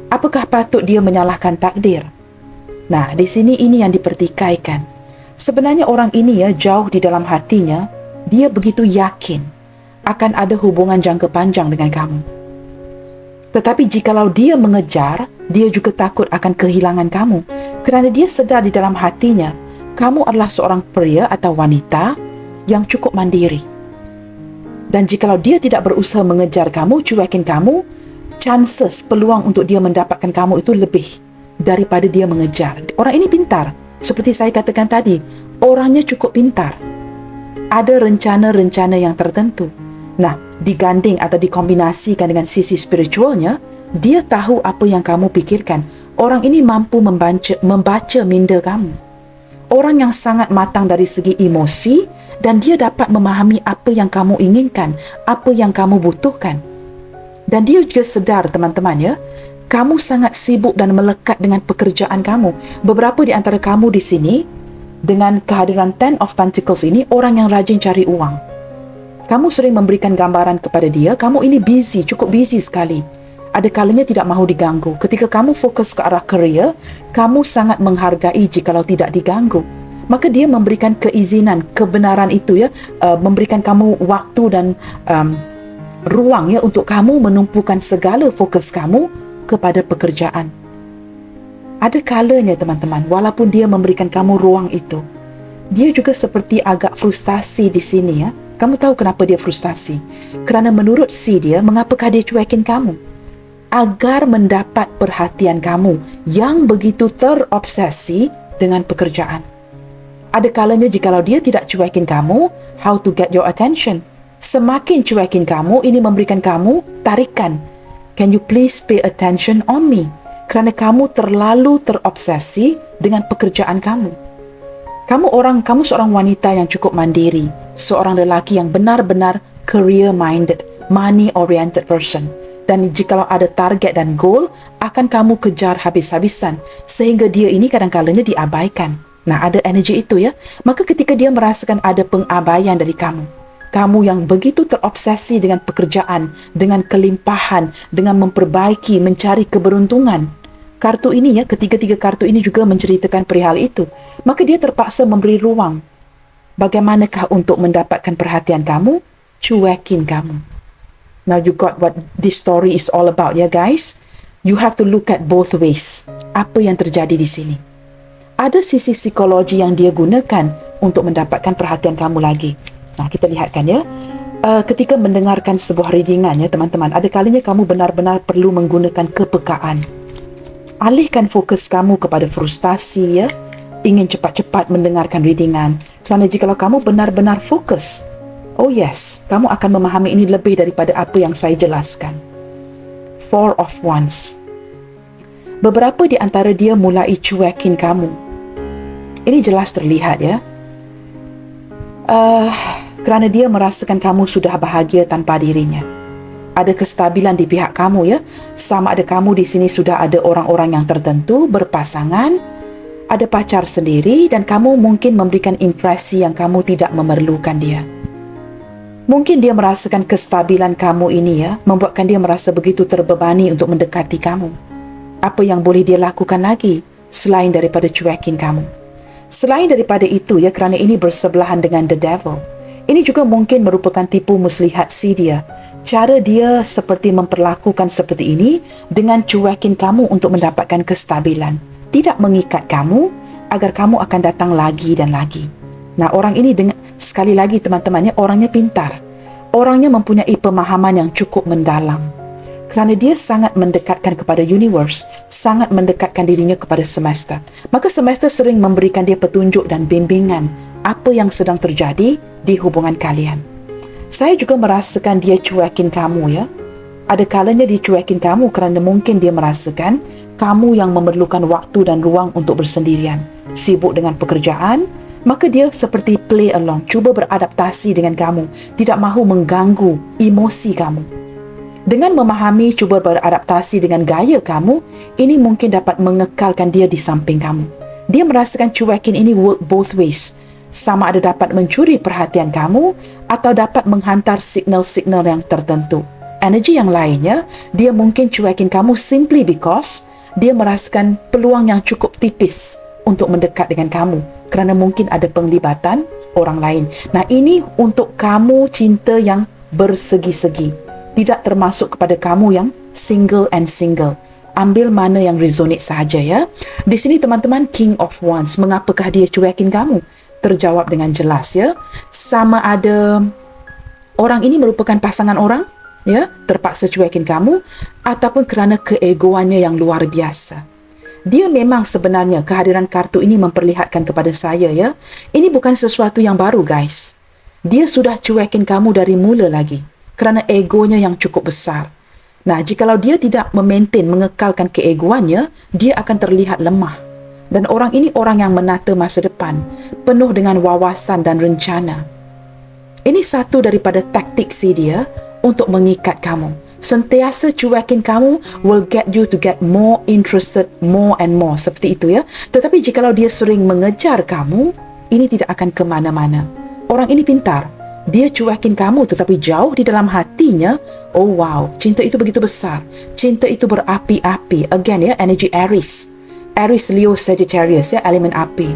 Apakah patut dia menyalahkan takdir? Nah, di sini ini yang dipertikaikan. Sebenarnya orang ini jauh di dalam hatinya, dia begitu yakin akan ada hubungan jangka panjang dengan kamu. Tetapi jikalau dia mengejar, dia juga takut akan kehilangan kamu. Kerana dia sedar di dalam hatinya, kamu adalah seorang pria atau wanita yang cukup mandiri. Dan jikalau dia tidak berusaha mengejar kamu, cuekin kamu, chances, peluang untuk dia mendapatkan kamu itu lebih daripada dia mengejar. Orang ini pintar. Seperti saya katakan tadi, orangnya cukup pintar. Ada rencana-rencana yang tertentu. Nah, diganding atau dikombinasikan dengan sisi spiritualnya, dia tahu apa yang kamu pikirkan. Orang ini mampu membaca minda kamu. Orang yang sangat matang dari segi emosi, dan dia dapat memahami apa yang kamu inginkan, apa yang kamu butuhkan. Dan dia juga sedar, teman-teman kamu sangat sibuk dan melekat dengan pekerjaan kamu. Beberapa di antara kamu di sini, dengan kehadiran Ten of Pentacles ini, orang yang rajin cari uang. Kamu sering memberikan gambaran kepada dia, kamu ini busy, cukup busy sekali. Ada kalanya tidak mahu diganggu. Ketika kamu fokus ke arah kerja, kamu sangat menghargai jikalau tidak diganggu. Maka dia memberikan keizinan, kebenaran itu memberikan kamu waktu dan ruang untuk kamu menumpukan segala fokus kamu kepada pekerjaan. Ada kalanya teman-teman, walaupun dia memberikan kamu ruang itu, dia juga seperti agak frustasi di sini Kamu tahu kenapa dia frustasi? Kerana menurut si dia, mengapakah dia cuekin kamu? Agar mendapat perhatian kamu yang begitu terobsesi dengan pekerjaan. Ada kalanya jikalau dia tidak cuekin kamu, how to get your attention? Semakin cuekin kamu, ini memberikan kamu tarikan. Can you please pay attention on me? Kerana kamu terlalu terobsesi dengan pekerjaan kamu. Kamu seorang wanita yang cukup mandiri, seorang lelaki yang benar-benar career-minded, money-oriented person. Dan jikalau ada target dan goal, akan kamu kejar habis-habisan, sehingga dia ini kadang-kalanya diabaikan. Nah, ada energi itu ya. Maka ketika dia merasakan ada pengabaian dari kamu yang begitu terobsesi dengan pekerjaan, dengan kelimpahan, dengan memperbaiki, mencari keberuntungan. Kartu ini ya, ketiga-tiga kartu ini juga menceritakan perihal itu. Maka dia terpaksa memberi ruang. Bagaimanakah untuk mendapatkan perhatian kamu? Cuekin kamu. Now you got what this story is all about ya guys. You have to look at both ways. Apa yang terjadi di sini? Ada sisi psikologi yang dia gunakan untuk mendapatkan perhatian kamu lagi. Nah, kita lihatkan ya. Ketika mendengarkan sebuah readingan ya teman-teman, ada kalinya kamu benar-benar perlu menggunakan kepekaan. Alihkan fokus kamu kepada frustasi ya, ingin cepat-cepat mendengarkan readingan. Kerana jikalau kamu benar-benar fokus, oh yes, kamu akan memahami ini lebih daripada apa yang saya jelaskan. Four of Wands. Beberapa di antara dia mulai cuekin kamu. Ini jelas terlihat ya. Kerana dia merasakan kamu sudah bahagia tanpa dirinya. Ada kestabilan di pihak kamu ya. Sama ada kamu di sini sudah ada orang-orang yang tertentu, berpasangan, ada pacar sendiri dan kamu mungkin memberikan impresi yang kamu tidak memerlukan dia. Mungkin dia merasakan kestabilan kamu ini ya, membuatkan dia merasa begitu terbebani untuk mendekati kamu. Apa yang boleh dia lakukan lagi selain daripada cuekin kamu? Selain daripada itu ya, kerana ini bersebelahan dengan the devil. Ini juga mungkin merupakan tipu muslihat si dia. Cara dia seperti memperlakukan seperti ini dengan cuekin kamu untuk mendapatkan kestabilan. Tidak mengikat kamu agar kamu akan datang lagi dan lagi. Nah, orang ini sekali lagi teman-temannya, orangnya pintar. Orangnya mempunyai pemahaman yang cukup mendalam. Kerana dia sangat mendekatkan kepada universe, sangat mendekatkan dirinya kepada semesta. Maka semesta sering memberikan dia petunjuk dan bimbingan apa yang sedang terjadi di hubungan kalian. Saya juga merasakan dia cuekin kamu ya. Ada kalanya dia cuekin kamu kerana mungkin dia merasakan kamu yang memerlukan waktu dan ruang untuk bersendirian, sibuk dengan pekerjaan, maka dia seperti play along, cuba beradaptasi dengan kamu, tidak mahu mengganggu emosi kamu. Dengan memahami, cuba beradaptasi dengan gaya kamu, ini mungkin dapat mengekalkan dia di samping kamu. Dia merasakan cuekin ini work both ways. Sama ada dapat mencuri perhatian kamu atau dapat menghantar signal-signal yang tertentu. Energi yang lainnya, dia mungkin cuekin kamu simply because dia merasakan peluang yang cukup tipis untuk mendekat dengan kamu kerana mungkin ada penglibatan orang lain. Nah, ini untuk kamu cinta yang bersegi-segi. Tidak termasuk kepada kamu yang single and single. Ambil mana yang resonate sahaja ya. Di sini teman-teman, King of Wands, mengapakah dia cuekin kamu? Terjawab dengan jelas ya. Sama ada orang ini merupakan pasangan orang ya, terpaksa cuekin kamu, ataupun kerana keegoannya yang luar biasa. Dia memang sebenarnya kehadiran kartu ini memperlihatkan kepada saya ya, ini bukan sesuatu yang baru guys. Dia sudah cuekin kamu dari mula lagi kerana egonya yang cukup besar. Nah, jikalau dia tidak memaintain, mengekalkan keegoannya, dia akan terlihat lemah. Dan orang ini orang yang menata masa depan, penuh dengan wawasan dan rencana. Ini satu daripada taktik si dia untuk mengikat kamu. Sentiasa cuekin kamu will get you to get more interested, more and more. Seperti itu ya. Tetapi jikalau dia sering mengejar kamu, ini tidak akan ke mana-mana. Orang ini pintar. Dia cuekin kamu tetapi jauh di dalam hatinya, oh wow, cinta itu begitu besar. Cinta itu berapi-api. Again ya, energi Aries. Aries, Leo, Sagittarius ya, elemen api.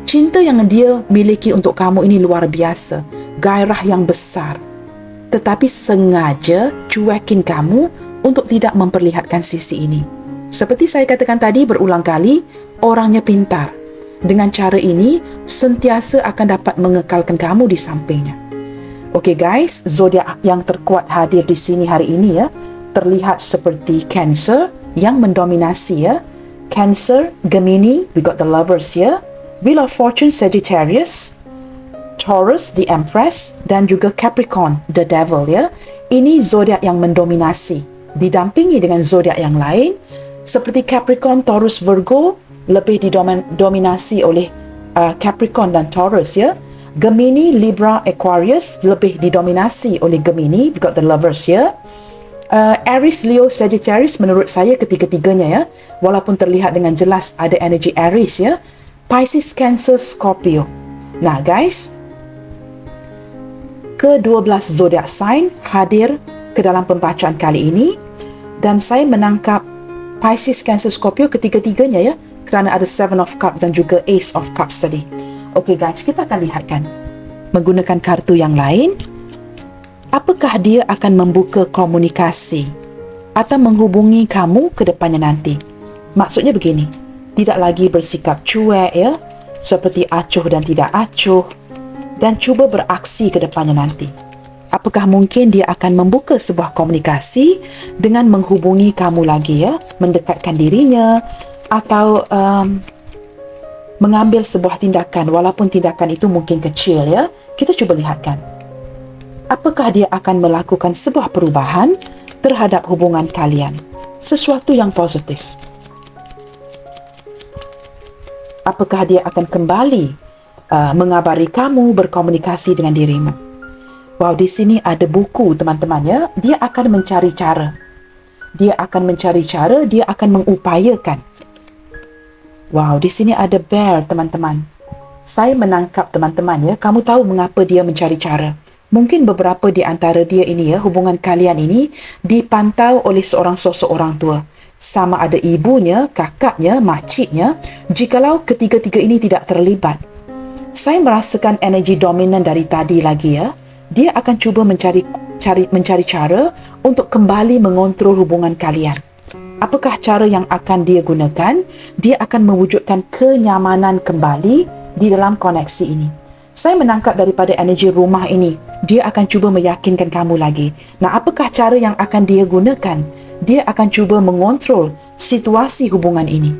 Cinta yang dia miliki untuk kamu ini luar biasa. Gairah yang besar. Tetapi sengaja cuekin kamu untuk tidak memperlihatkan sisi ini. Seperti saya katakan tadi berulang kali, orangnya pintar. Dengan cara ini, sentiasa akan dapat mengekalkan kamu di sampingnya. Okey guys, zodiak yang terkuat hadir di sini hari ini ya, terlihat seperti Cancer yang mendominasi ya. Cancer, Gemini, we got the Lovers here. Wheel of Fortune, Sagittarius, Taurus, the Empress, dan juga Capricorn, the Devil ya. Ini zodiak yang mendominasi, didampingi dengan zodiak yang lain seperti Capricorn, Taurus, Virgo, lebih didominasi oleh Capricorn dan Taurus ya. Gemini, Libra, Aquarius lebih didominasi oleh Gemini. We got the Lovers here. Aries, Leo, Sagittarius menurut saya ketiga-tiganya ya, walaupun terlihat dengan jelas ada energi Aries ya. Pisces, Cancer, Scorpio. Nah guys, ke-12 zodiak sign hadir ke dalam pembacaan kali ini, dan saya menangkap Pisces, Cancer, Scorpio ketiga-tiganya ya, kerana ada Seven of Cups dan juga Ace of Cups tadi. Okey guys, kita akan lihatkan menggunakan kartu yang lain. Apakah dia akan membuka komunikasi atau menghubungi kamu ke depannya nanti? Maksudnya begini, tidak lagi bersikap cuek ya, seperti acuh dan tidak acuh, dan cuba beraksi ke depannya nanti. Apakah mungkin dia akan membuka sebuah komunikasi dengan menghubungi kamu lagi ya, mendekatkan dirinya, atau mengambil sebuah tindakan walaupun tindakan itu mungkin kecil ya. Kita cuba lihatkan. Apakah dia akan melakukan sebuah perubahan terhadap hubungan kalian? Sesuatu yang positif. Apakah dia akan kembali mengabari kamu, berkomunikasi dengan dirimu? Wow, di sini ada buku teman-teman ya. Dia akan mencari cara. Dia akan mencari cara, dia akan mengupayakan. Wow, di sini ada bear teman-teman. Saya menangkap teman-teman ya, kamu tahu mengapa dia mencari cara. Mungkin beberapa di antara dia ini ya, hubungan kalian ini dipantau oleh seorang sosok orang tua. Sama ada ibunya, kakaknya, makciknya. Jikalau ketiga-tiga ini tidak terlibat, saya merasakan energi dominan dari tadi lagi ya. Dia akan cuba mencari cara untuk kembali mengontrol hubungan kalian. Apakah cara yang akan dia gunakan? Dia akan mewujudkan kenyamanan kembali di dalam koneksi ini. Saya menangkap daripada energi rumah ini, dia akan cuba meyakinkan kamu lagi. Nah, apakah cara yang akan dia gunakan? Dia akan cuba mengontrol situasi hubungan ini.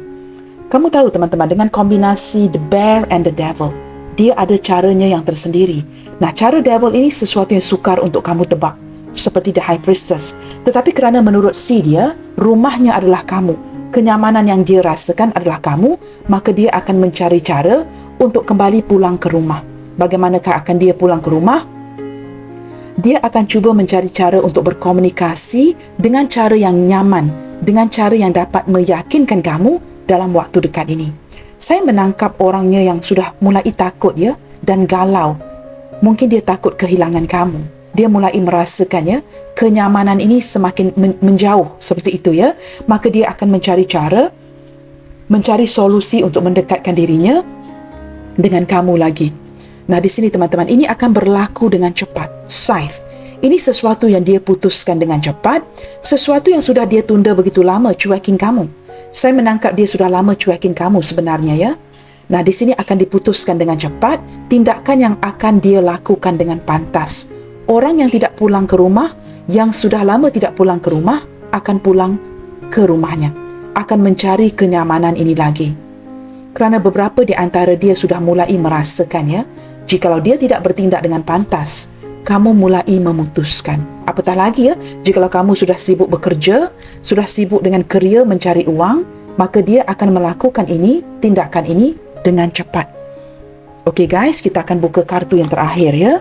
Kamu tahu teman-teman, dengan kombinasi the bear and the devil, dia ada caranya yang tersendiri. Nah, cara devil ini sesuatu yang sukar untuk kamu tebak, seperti the high priestess. Tetapi kerana menurut dia, rumahnya adalah kamu, kenyamanan yang dia rasakan adalah kamu, maka dia akan mencari cara untuk kembali pulang ke rumah. Bagaimanakah akan dia pulang ke rumah? Dia akan cuba mencari cara untuk berkomunikasi dengan cara yang nyaman, dengan cara yang dapat meyakinkan kamu dalam waktu dekat ini. Saya menangkap orangnya yang sudah mulai takut ya, dan galau. Mungkin dia takut kehilangan kamu. Dia mulai merasakannya, kenyamanan ini semakin menjauh seperti itu ya. Maka dia akan mencari cara, mencari solusi untuk mendekatkan dirinya dengan kamu lagi. Nah, di sini teman-teman, ini akan berlaku dengan cepat. Scythe. Ini sesuatu yang dia putuskan dengan cepat, sesuatu yang sudah dia tunda begitu lama, cuekin kamu. Saya menangkap dia sudah lama cuekin kamu sebenarnya ya. Nah, di sini akan diputuskan dengan cepat, tindakan yang akan dia lakukan dengan pantas. Orang yang tidak pulang ke rumah, yang sudah lama tidak pulang ke rumah, akan pulang ke rumahnya. Akan mencari kenyamanan ini lagi. Kerana beberapa di antara dia sudah mulai merasakannya, jikalau dia tidak bertindak dengan pantas, kamu mulai memutuskan. Apatah lagi ya, jikalau kamu sudah sibuk bekerja, sudah sibuk dengan kerja mencari uang, maka dia akan melakukan ini, tindakan ini dengan cepat. Okey guys, kita akan buka kartu yang terakhir ya.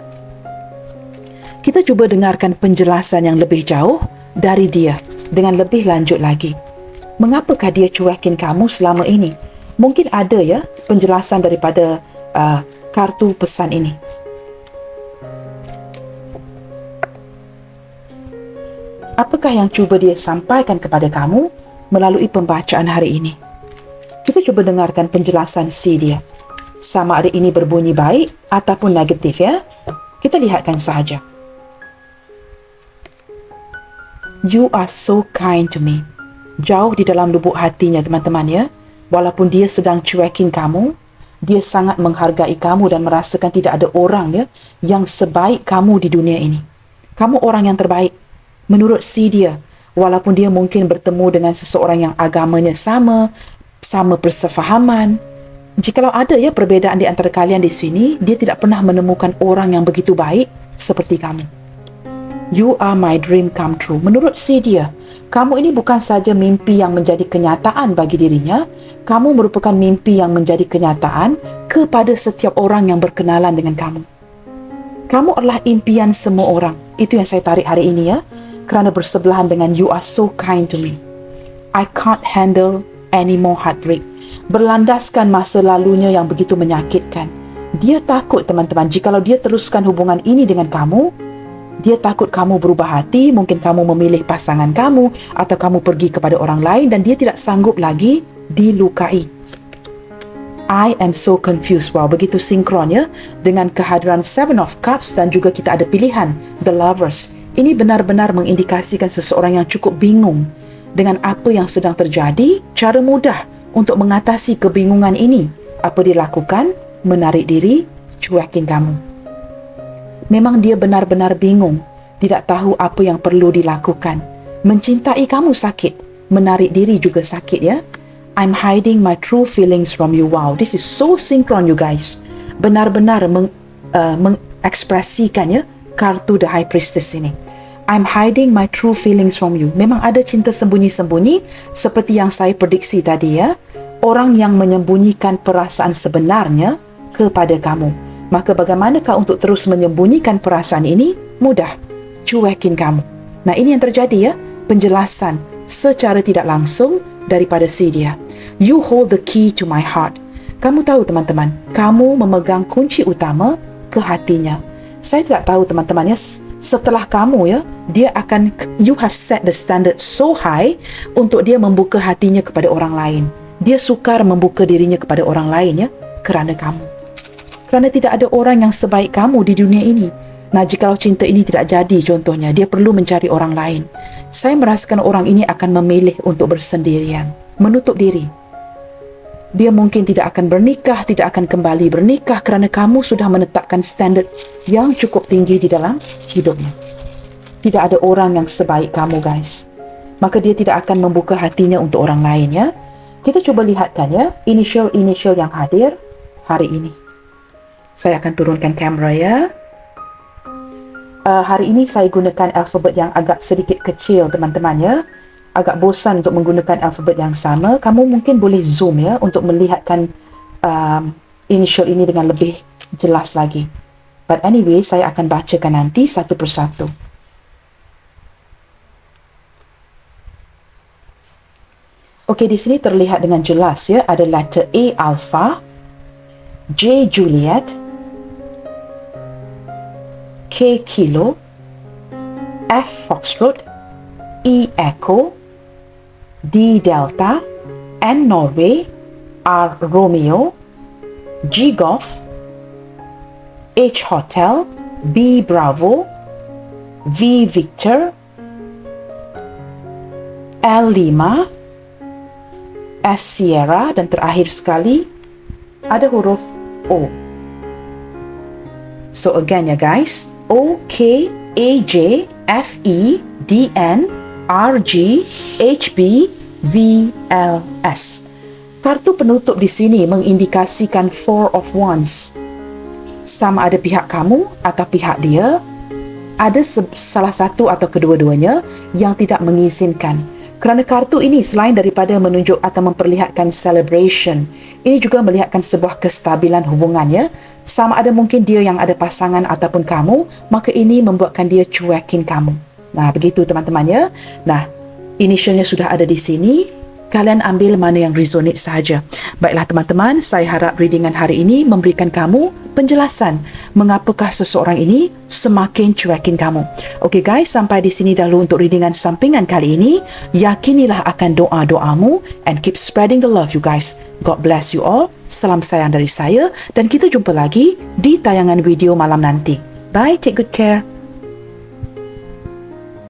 Kita cuba dengarkan penjelasan yang lebih jauh dari dia dengan lebih lanjut lagi. Mengapakah dia cuekin kamu selama ini? Mungkin ada ya penjelasan daripada kartu pesan ini. Apakah yang cuba dia sampaikan kepada kamu melalui pembacaan hari ini? Kita cuba dengarkan penjelasan si dia. Sama ada ini berbunyi baik ataupun negatif ya. Kita lihatkan sahaja. You are so kind to me. Jauh di dalam lubuk hatinya teman-teman ya. Walaupun dia sedang cuekin kamu, Dia sangat menghargai kamu dan merasakan tidak ada orang ya yang sebaik kamu di dunia ini. Kamu orang yang terbaik menurut si dia. Walaupun dia mungkin bertemu dengan seseorang yang agamanya sama persefahaman. Jikalau ada ya perbezaan di antara kalian di sini, dia tidak pernah menemukan orang yang begitu baik seperti kamu. You are my dream come true. Menurut si dia, kamu ini bukan saja mimpi yang menjadi kenyataan bagi dirinya, kamu merupakan mimpi yang menjadi kenyataan kepada setiap orang yang berkenalan dengan kamu. Kamu adalah impian semua orang. Itu yang saya tarik hari ini ya, kerana bersebelahan dengan you are so kind to me. I can't handle any more heartbreak. Berlandaskan masa lalunya yang begitu menyakitkan. Dia takut teman-teman, jikalau dia teruskan hubungan ini dengan kamu, dia takut kamu berubah hati, mungkin kamu memilih pasangan kamu atau kamu pergi kepada orang lain dan dia tidak sanggup lagi dilukai. I am so confused. Wow, begitu sinkron ya dengan kehadiran Seven of Cups dan juga kita ada pilihan The Lovers. Ini benar-benar mengindikasikan seseorang yang cukup bingung dengan apa yang sedang terjadi. Cara mudah untuk mengatasi kebingungan ini, apa dia lakukan? Menarik diri, cuekin kamu. Memang dia benar-benar bingung, tidak tahu apa yang perlu dilakukan. Mencintai kamu sakit, menarik diri juga sakit ya. I'm hiding my true feelings from you. Wow, this is so synchron you guys. Benar-benar mengekspresikan ya kartu The High Priestess ini. I'm hiding my true feelings from you. Memang ada cinta sembunyi-sembunyi seperti yang saya prediksi tadi ya. Orang yang menyembunyikan perasaan sebenarnya kepada kamu. Maka bagaimanakah untuk terus menyembunyikan perasaan ini? Mudah. Cuekin kamu. Nah, ini yang terjadi ya. Penjelasan secara tidak langsung daripada si dia. You hold the key to my heart. Kamu tahu teman-teman, kamu memegang kunci utama ke hatinya. Saya tidak tahu teman-teman ya, setelah kamu ya, dia akan, you have set the standard so high untuk dia membuka hatinya kepada orang lain. Dia sukar membuka dirinya kepada orang lain ya, kerana kamu. Kerana tidak ada orang yang sebaik kamu di dunia ini. Nah, jikalau cinta ini tidak jadi contohnya, dia perlu mencari orang lain. Saya merasakan orang ini akan memilih untuk bersendirian, menutup diri. Dia mungkin tidak akan bernikah, tidak akan kembali bernikah kerana kamu sudah menetapkan standard yang cukup tinggi di dalam hidupnya. Tidak ada orang yang sebaik kamu guys. Maka dia tidak akan membuka hatinya untuk orang lain ya. Kita cuba lihatkan ya, initial yang hadir hari ini. Saya akan turunkan kamera ya. Hari ini saya gunakan alfabet yang agak sedikit kecil teman-teman ya. Agak bosan untuk menggunakan alfabet yang sama. Kamu mungkin boleh zoom ya untuk melihatkan initial ini dengan lebih jelas lagi. But anyway, saya akan bacakan nanti satu persatu. Okey, di sini terlihat dengan jelas ya, ada letter A Alpha, J Juliet, K Kilo, F Foxtrot, E Echo, D Delta, N Norway, R Romeo, G Golf, H Hotel, B Bravo, V Victor, L Lima, S Sierra, dan terakhir sekali ada huruf O. So again ya guys, O, K, A, J, F, E, D, N, R, G, H, B, V, L, S. Kartu penutup di sini mengindikasikan Four of Wands. Sama ada pihak kamu atau pihak dia, ada salah satu atau kedua-duanya yang tidak mengizinkan. Kerana kartu ini selain daripada menunjuk atau memperlihatkan celebration, ini juga melihatkan sebuah kestabilan hubungan ya. Sama ada mungkin dia yang ada pasangan ataupun kamu, maka ini membuatkan dia cuekin kamu. Nah, begitu teman-teman ya. Nah, initialnya sudah ada di sini. Kalian ambil mana yang resonate sahaja. Baiklah teman-teman, saya harap readingan hari ini memberikan kamu penjelasan mengapakah seseorang ini semakin cuekin kamu. Okey guys, sampai di sini dahulu untuk readingan sampingan kali ini. Yakinilah akan doa-doamu and keep spreading the love you guys. God bless you all. Salam sayang dari saya dan kita jumpa lagi di tayangan video malam nanti. Bye, take good care.